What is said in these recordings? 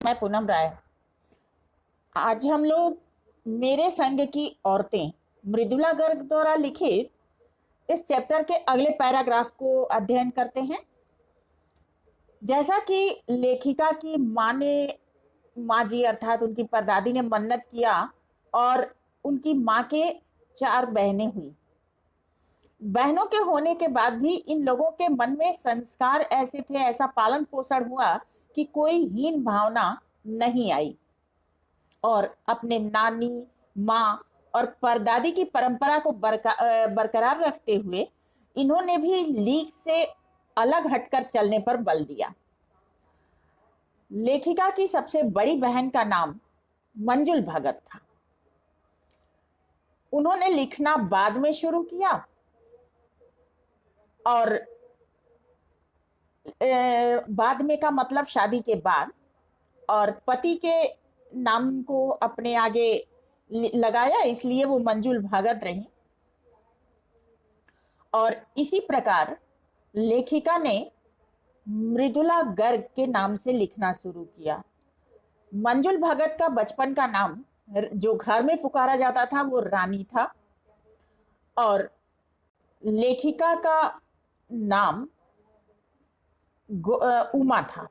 मैं पूनम राय। आज हम लोग मेरे संग की औरतें मृदुला गर्ग द्वारा लिखित इस चैप्टर के अगले पैराग्राफ को अध्ययन करते हैं। जैसा कि लेखिका की माँ जी अर्थात उनकी परदादी ने मन्नत किया और उनकी माँ के 4 बहनें हुई। बहनों के होने के बाद भी इन लोगों के मन में संस्कार ऐसे थे, ऐसा पालन पोषण हुआ कि कोई हीन भावना नहीं आई और अपने नानी, माँ और परदादी की परंपरा को बरकरार रखते हुए इन्होंने भी लीग से अलग हटकर चलने पर बल दिया। लेखिका की सबसे बड़ी बहन का नाम मंजुल भगत था। उन्होंने लिखना बाद में शुरू किया और बाद में का मतलब शादी के बाद, और पति के नाम को अपने आगे लगाया, इसलिए वो मंजुल भगत रही। और इसी प्रकार लेखिका ने मृदुला गर्ग के नाम से लिखना शुरू किया। मंजुल भगत का बचपन का नाम जो घर में पुकारा जाता था वो रानी था और लेखिका का नाम उमा था।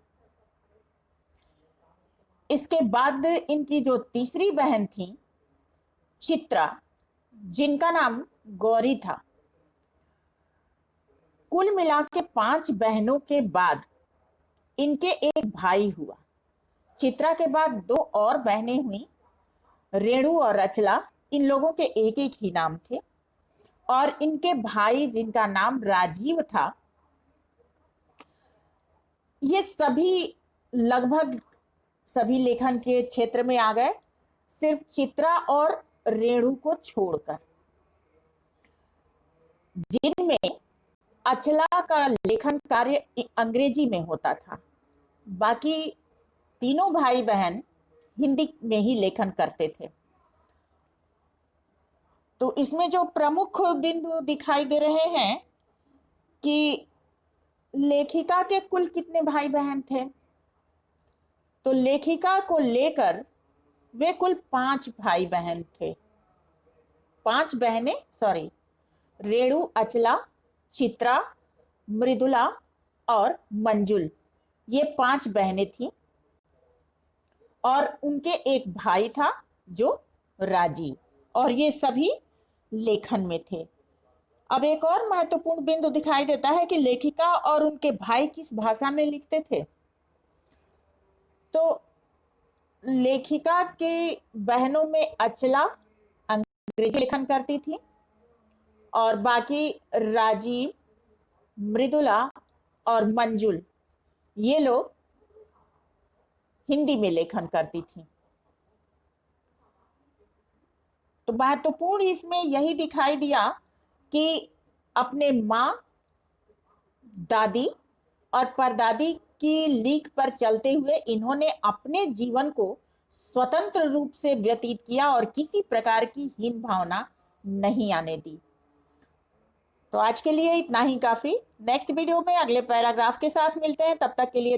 इसके बाद इनकी जो तीसरी बहन थी चित्रा, जिनका नाम गौरी था। कुल मिला के 5 बहनों के बाद इनके एक भाई हुआ। चित्रा के बाद 2 और बहनें हुई, रेणु और रचला। इन लोगों के एक एक ही नाम थे और इनके भाई जिनका नाम राजीव था। ये सभी लगभग सभी लेखन के क्षेत्र में आ गए, सिर्फ चित्रा और रेणु को छोड़कर, जिनमें अचला का लेखन कार्य अंग्रेजी में होता था। बाकी तीनों भाई बहन हिंदी में ही लेखन करते थे। तो इसमें जो प्रमुख बिंदु दिखाई दे रहे हैं कि लेखिका के कुल कितने भाई बहन थे, तो लेखिका को लेकर वे कुल 5 भाई बहन थे। 5 बहनें, सॉरी, रेणु, अचला, चित्रा, मृदुला और मंजुल, ये 5 बहनें थीं और उनके एक भाई था जो राजीव, और ये सभी लेखन में थे। अब एक और महत्वपूर्ण बिंदु दिखाई देता है कि लेखिका और उनके भाई किस भाषा में लिखते थे। तो लेखिका की बहनों में अचला अंग्रेजी लेखन करती थी और बाकी राजीव, मृदुला और मंजुल ये लोग हिंदी में लेखन करती थी। तो महत्वपूर्ण इसमें यही दिखाई दिया कि अपने माँ, दादी और परदादी की लीक पर चलते हुए इन्होंने अपने जीवन को स्वतंत्र रूप से व्यतीत किया और किसी प्रकार की हीन भावना नहीं आने दी। तो आज के लिए इतना ही काफी। नेक्स्ट वीडियो में अगले पैराग्राफ के साथ मिलते हैं, तब तक के लिए